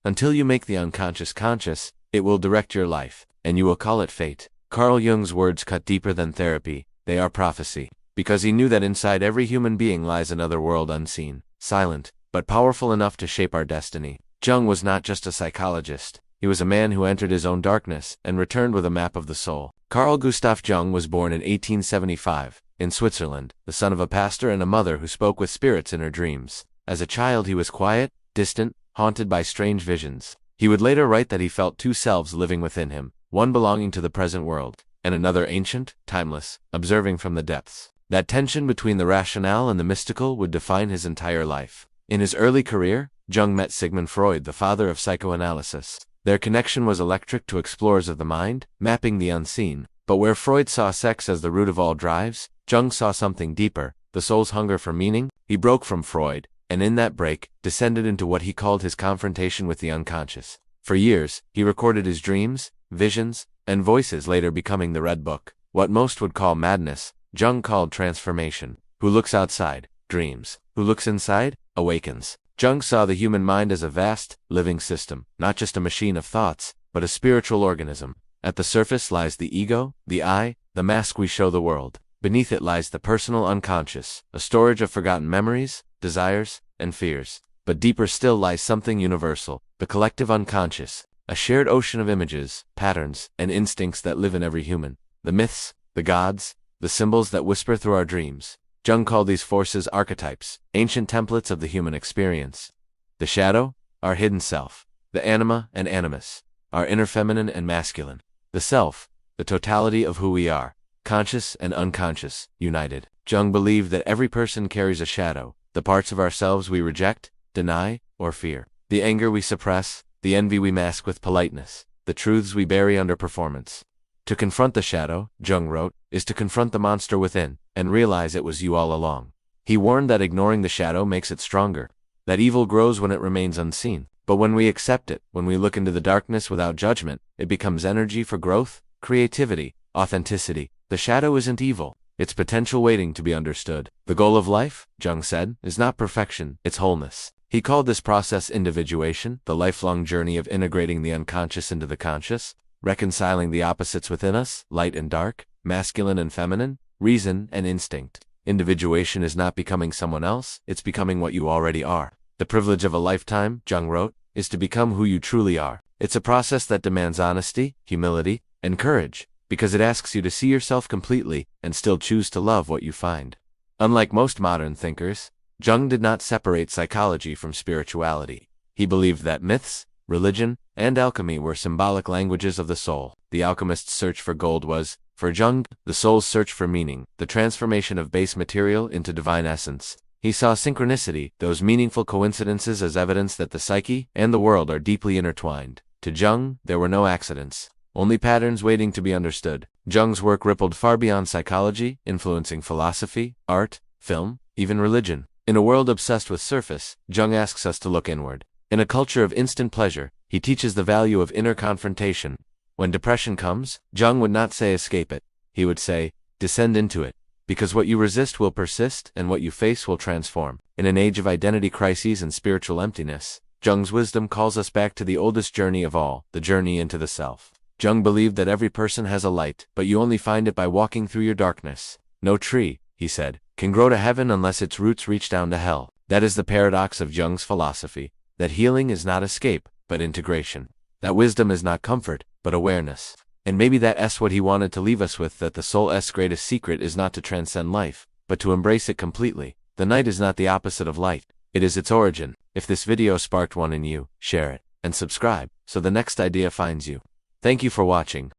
Until you make the unconscious conscious, it will direct your life, and you will call it fate. Carl Jung's words cut deeper than therapy. They are prophecy. Because he knew that inside every human being lies another world unseen, silent, but powerful enough to shape our destiny. Jung was not just a psychologist. He was a man who entered his own darkness and returned with a map of the soul. Carl Gustav Jung was born in 1875, in Switzerland, the son of a pastor and a mother who spoke with spirits in her dreams. As a child he was quiet, distant, haunted by strange visions. He would later write that he felt two selves living within him, one belonging to the present world, and another ancient, timeless, observing from the depths. That tension between the rationale and the mystical would define his entire life. In his early career, Jung met Sigmund Freud, the father of psychoanalysis. Their connection was electric to explorers of the mind, mapping the unseen. But where Freud saw sex as the root of all drives, Jung saw something deeper, the soul's hunger for meaning. He broke from Freud, and in that break, descended into what he called his confrontation with the unconscious. For years, he recorded his dreams, visions, and voices, later becoming the Red Book. What most would call madness, Jung called transformation. Who looks outside, dreams. Who looks inside, awakens. Jung saw the human mind as a vast, living system, not just a machine of thoughts, but a spiritual organism. At the surface lies the ego, the I, the mask we show the world. Beneath it lies the personal unconscious, a storage of forgotten memories, desires, and fears. But deeper still lies something universal, the collective unconscious, a shared ocean of images, patterns, and instincts that live in every human. The myths, the gods, the symbols that whisper through our dreams. Jung called these forces archetypes, ancient templates of the human experience. The shadow, our hidden self. The anima and animus, our inner feminine and masculine. The self, the totality of who we are, conscious and unconscious, united. Jung believed that every person carries a shadow, the parts of ourselves we reject, deny, or fear. The anger we suppress, the envy we mask with politeness, the truths we bury under performance. To confront the shadow, Jung wrote, is to confront the monster within, and realize it was you all along. He warned that ignoring the shadow makes it stronger, that evil grows when it remains unseen. But when we accept it, when we look into the darkness without judgment, it becomes energy for growth, creativity, authenticity. The shadow isn't evil, it's potential waiting to be understood. The goal of life, Jung said, is not perfection, it's wholeness. He called this process individuation, the lifelong journey of integrating the unconscious into the conscious, reconciling the opposites within us, light and dark, masculine and feminine, reason and instinct. Individuation is not becoming someone else, it's becoming what you already are. The privilege of a lifetime, Jung wrote, is to become who you truly are. It's a process that demands honesty, humility, and courage, because it asks you to see yourself completely and still choose to love what you find. Unlike most modern thinkers, Jung did not separate psychology from spirituality. He believed that myths, religion, and alchemy were symbolic languages of the soul. The alchemist's search for gold was, for Jung, the soul's search for meaning, the transformation of base material into divine essence. He saw synchronicity, those meaningful coincidences, as evidence that the psyche and the world are deeply intertwined. To Jung, there were no accidents, only patterns waiting to be understood. Jung's work rippled far beyond psychology, influencing philosophy, art, film, even religion. In a world obsessed with surface, Jung asks us to look inward. In a culture of instant pleasure, he teaches the value of inner confrontation. When depression comes, Jung would not say escape it. He would say, descend into it. Because what you resist will persist, and what you face will transform. In an age of identity crises and spiritual emptiness, Jung's wisdom calls us back to the oldest journey of all, the journey into the self. Jung believed that every person has a light, but you only find it by walking through your darkness. No tree, he said, can grow to heaven unless its roots reach down to hell. That is the paradox of Jung's philosophy, that healing is not escape, but integration. That wisdom is not comfort, but awareness. And maybe that's what he wanted to leave us with, that the soul's greatest secret is not to transcend life, but to embrace it completely. The night is not the opposite of light, it is its origin. If this video sparked one in you, share it, and subscribe, so the next idea finds you. Thank you for watching.